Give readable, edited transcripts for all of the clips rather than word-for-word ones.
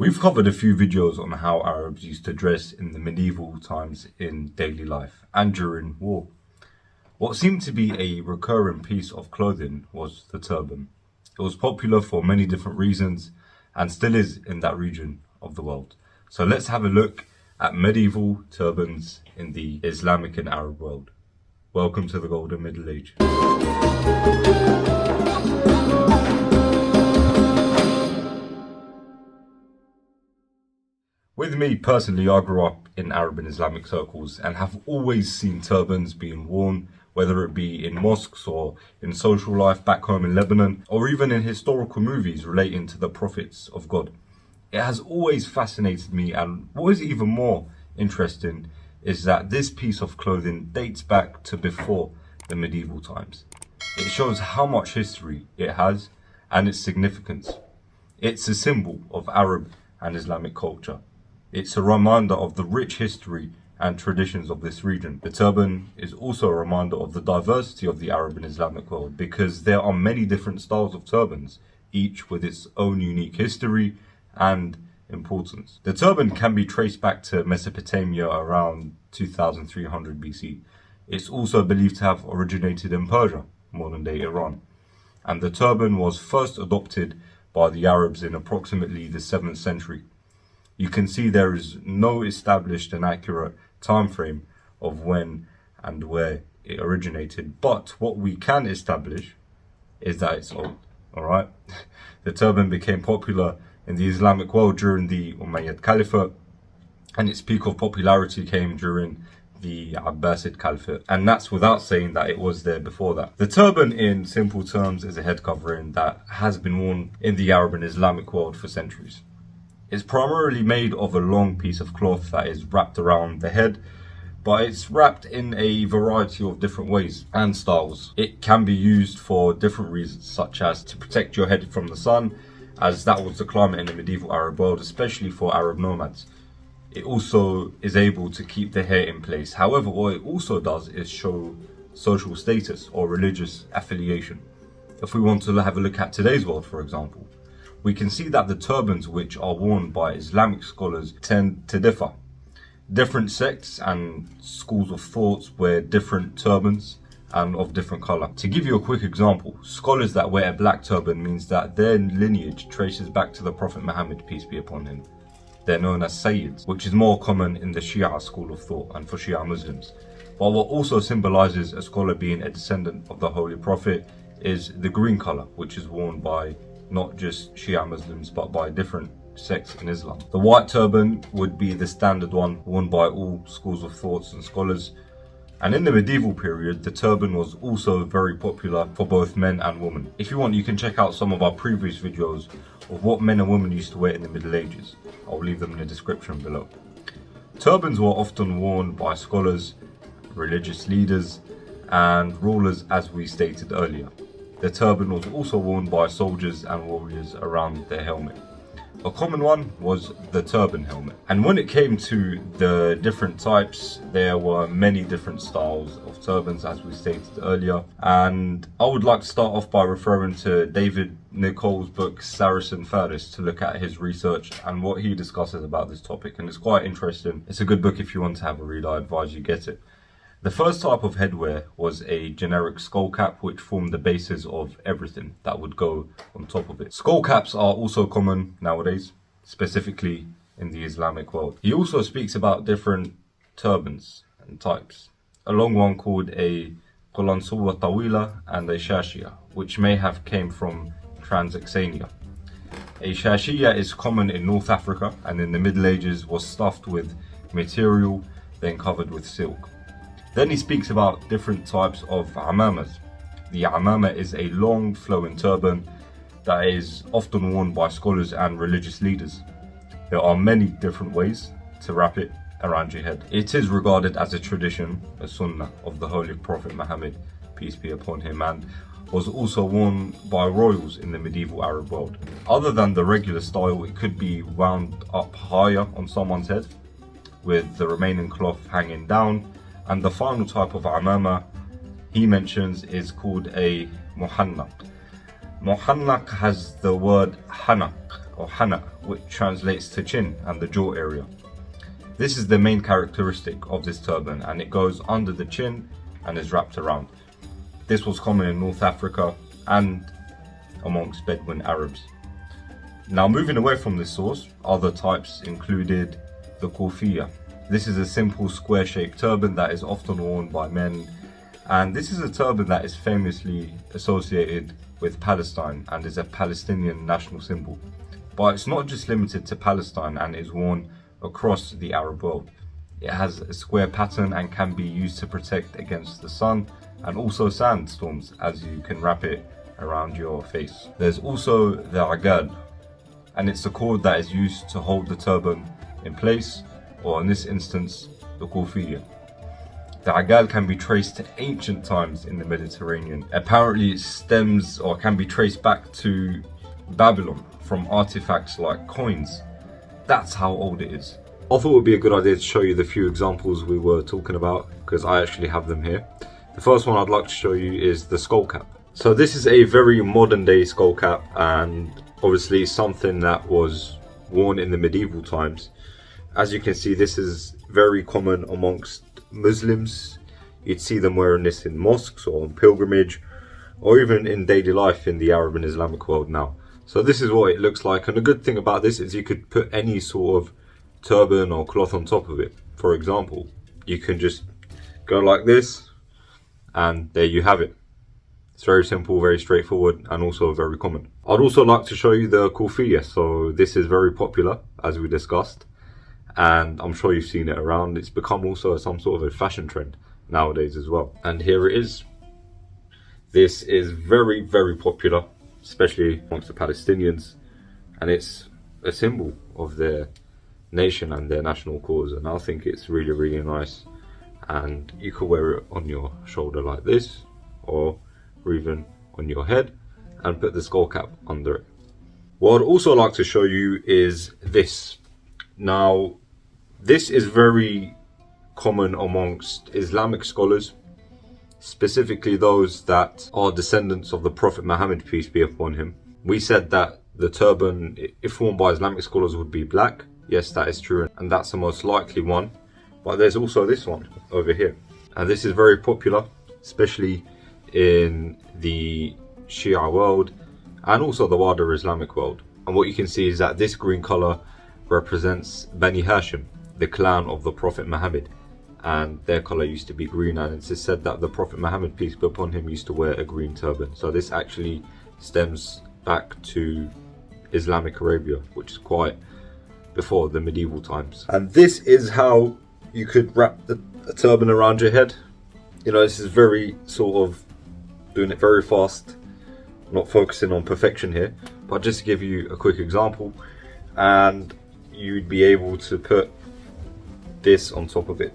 We've covered a few videos on how Arabs used to dress in the medieval times in daily life and during war. What seemed to be a recurring piece of clothing was the turban. It was popular for many different reasons and still is in that region of the world. So let's have a look at medieval turbans in the Islamic and Arab world. Welcome to the Golden Middle Age. With me personally, I grew up in Arab and Islamic circles and have always seen turbans being worn, whether it be in mosques or in social life back home in Lebanon, or even in historical movies relating to the prophets of God. It has always fascinated me, and what is even more interesting is that this piece of clothing dates back to before the medieval times. It shows how much history it has and its significance. It's a symbol of Arab and Islamic culture. It's a reminder of the rich history and traditions of this region. The turban is also a reminder of the diversity of the Arab and Islamic world, because there are many different styles of turbans, each with its own unique history and importance. The turban can be traced back to Mesopotamia around 2300 BC. It's also believed to have originated in Persia, modern day Iran. And the turban was first adopted by the Arabs in approximately the 7th century. You can see there is no established and accurate time frame of when and where it originated, but what we can establish is that it's old. Alright? The turban became popular in the Islamic world during the Umayyad Caliphate, and its peak of popularity came during the Abbasid Caliphate, and that's without saying that it was there before that. The turban, in simple terms, is a head covering that has been worn in the Arab and Islamic world for centuries. It's primarily made of a long piece of cloth that is wrapped around the head, but it's wrapped in a variety of different ways and styles. It can be used for different reasons, such as to protect your head from the sun, as that was the climate in the medieval Arab world, especially for Arab nomads. It also is able to keep the hair in place. However, what it also does is show social status or religious affiliation. If we want to have a look at today's world, for example, we can see that the turbans which are worn by Islamic scholars tend to differ. Different sects and schools of thoughts wear different turbans and of different colour. To give you a quick example, scholars that wear a black turban means that their lineage traces back to the Prophet Muhammad, peace be upon him. They're known as Sayyids, which is more common in the Shia school of thought and for Shia Muslims. But what also symbolises a scholar being a descendant of the Holy Prophet is the green colour, which is worn by not just Shia Muslims but by different sects in Islam. The white turban would be the standard one worn by all schools of thoughts and scholars. And in the medieval period, the turban was also very popular for both men and women. If you want, you can check out some of our previous videos of what men and women used to wear in the Middle Ages. I'll leave them in the description below. Turbans were often worn by scholars, religious leaders, and rulers, as we stated earlier. The turban was also worn by soldiers and warriors around their helmet. A common one was the turban helmet. And when it came to the different types, there were many different styles of turbans, as we stated earlier. And I would like to start off by referring to David Nicolle's book Saracen, Faris, to look at his research and what he discusses about this topic. And it's quite interesting. It's a good book if you want to have a read. I advise you get it. The first type of headwear was a generic skull cap, which formed the basis of everything that would go on top of it. Skull caps are also common nowadays, specifically in the Islamic world. He also speaks about different turbans and types. A long one called a qalansuwa tawila and a shashia, which may have came from Transoxania. A shashia is common in North Africa and in the Middle Ages was stuffed with material, then covered with silk. Then he speaks about different types of amamas. The amama is a long flowing turban that is often worn by scholars and religious leaders. There are many different ways to wrap it around your head. It is regarded as a tradition, a sunnah of the Holy Prophet Muhammad, peace be upon him, and was also worn by royals in the medieval Arab world. Other than the regular style, it could be wound up higher on someone's head, with the remaining cloth hanging down. And the final type of amama he mentions is called a muhannaq. Muhannaq has the word hanak or hana, which translates to chin and the jaw area. This is the main characteristic of this turban, and it goes under the chin and is wrapped around. This was common in North Africa and amongst Bedouin Arabs. Now, moving away from this source, other types included the kufiya. This is a simple square-shaped turban that is often worn by men, and this is a turban that is famously associated with Palestine and is a Palestinian national symbol. But it's not just limited to Palestine and is worn across the Arab world. It has a square pattern and can be used to protect against the sun and also sandstorms, as you can wrap it around your face. There's also the agad, and it's a cord that is used to hold the turban in place, or in this instance, the kufiya. The agal can be traced to ancient times in the Mediterranean. Apparently it stems or can be traced back to Babylon from artifacts like coins. That's how old it is. I thought it would be a good idea to show you the few examples we were talking about, because I actually have them here. The first one I'd like to show you is the skull cap. So this is a very modern day skull cap, and obviously something that was worn in the medieval times. As you can see, this is very common amongst Muslims. You'd see them wearing this in mosques or on pilgrimage, or even in daily life in the Arab and Islamic world now. So this is what it looks like, and the good thing about this is you could put any sort of turban or cloth on top of it. For example, you can just go like this, and there you have it. It's very simple, very straightforward, and also very common. I'd also like to show you the kufiya. So this is very popular, as we discussed, and I'm sure you've seen it around. It's become also some sort of a fashion trend nowadays as well. And here it is. This is very, very popular, especially amongst the Palestinians, and it's a symbol of their nation and their national cause, and I think it's really, really nice. And you could wear it on your shoulder like this, or even on your head, and put the skull cap under it. What I'd also like to show you is this. Now, this is very common amongst Islamic scholars, specifically those that are descendants of the Prophet Muhammad, peace be upon him. We said that the turban, if worn by Islamic scholars, would be black. Yes, that is true, and that's the most likely one. But there's also this one over here, and this is very popular, especially in the Shia world and also the wider Islamic world. And what you can see is that this green color represents Bani Hashim, the clan of the Prophet Muhammad, and their color used to be green, and it's said that the Prophet Muhammad, peace be upon him, used to wear a green turban. So this actually stems back to Islamic Arabia, which is quite before the medieval times. And this is how you could wrap a turban around your head. You know, this is very sort of doing it very fast, not focusing on perfection here, but just to give you a quick example, and you'd be able to put this on top of it.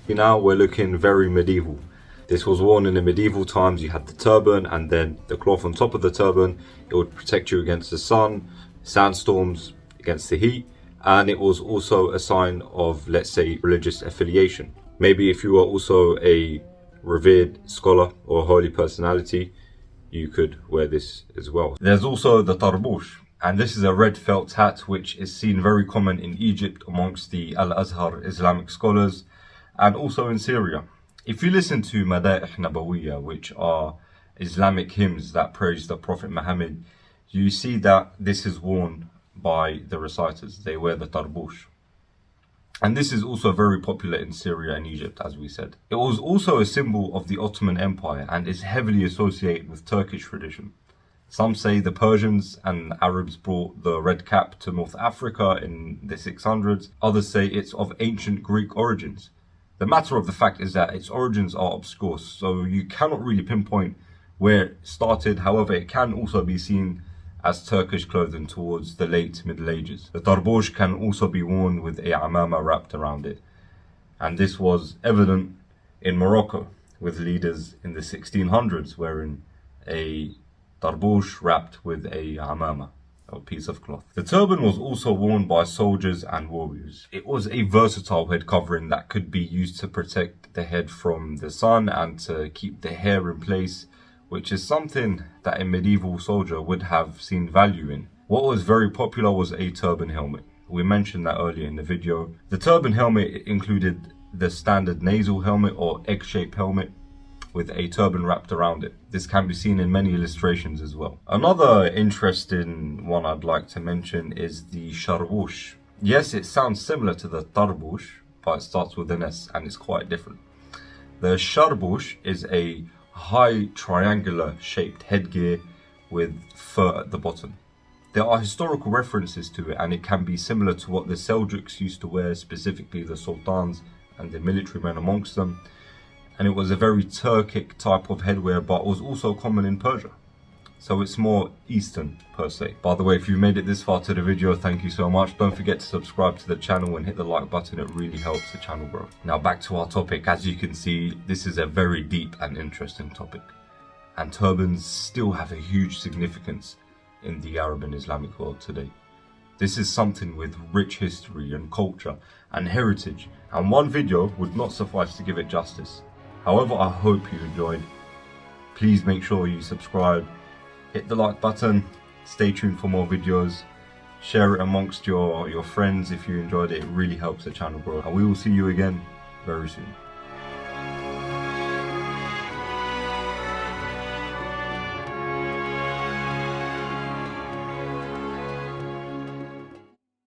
Now we're looking very medieval. This was worn in the medieval times. You had the turban and then the cloth on top of the turban. It would protect you against the sun, sandstorms, against the heat, and it was also a sign of, let's say, religious affiliation. Maybe if you were also a revered scholar or holy personality, you could wear this as well. There's also the tarbush, and this is a red felt hat which is seen very common in Egypt amongst the Al-Azhar Islamic scholars, and also in Syria. If you listen to Mada'ih Nabawiyya, which are Islamic hymns that praise the Prophet Muhammad, you see that this is worn by the reciters. They wear the tarbush. And this is also very popular in Syria and Egypt, as we said. It was also a symbol of the Ottoman Empire and is heavily associated with Turkish tradition. Some say the Persians and Arabs brought the red cap to North Africa in the 600s. Others say it's of ancient Greek origins. The matter of the fact is that its origins are obscure, so you cannot really pinpoint where it started. However, it can also be seen as Turkish clothing towards the late Middle Ages. The tarbush can also be worn with a amama wrapped around it. And this was evident in Morocco, with leaders in the 1600s wearing a tarbush wrapped with a amama, a piece of cloth. The turban was also worn by soldiers and warriors. It was a versatile head covering that could be used to protect the head from the sun and to keep the hair in place which is something that a medieval soldier would have seen value in. What was very popular was a turban helmet. We mentioned that earlier in the video. The turban helmet included the standard nasal helmet or egg-shaped helmet with a turban wrapped around it. This can be seen in many illustrations as well. Another interesting one I'd like to mention is the sharbush. Yes, it sounds similar to the tarbush, but it starts with an S and it's quite different. The sharbush is a high triangular shaped headgear with fur at the bottom. There are historical references to it, and it can be similar to what the Seljuks used to wear, specifically the sultans and the military men amongst them. And it was a very Turkic type of headwear, but was also common in Persia. So it's more Eastern per se. By the way, if you've made it this far to the video, thank you so much. Don't forget to subscribe to the channel and hit the like button. It really helps the channel grow. Now back to our topic. As you can see, this is a very deep and interesting topic. And turbans still have a huge significance in the Arab and Islamic world today. This is something with rich history and culture and heritage, and one video would not suffice to give it justice. However, I hope you enjoyed. Please make sure you subscribe, hit the like button, stay tuned for more videos, share it amongst your friends if you enjoyed it. It really helps the channel grow, and we will see you again very soon.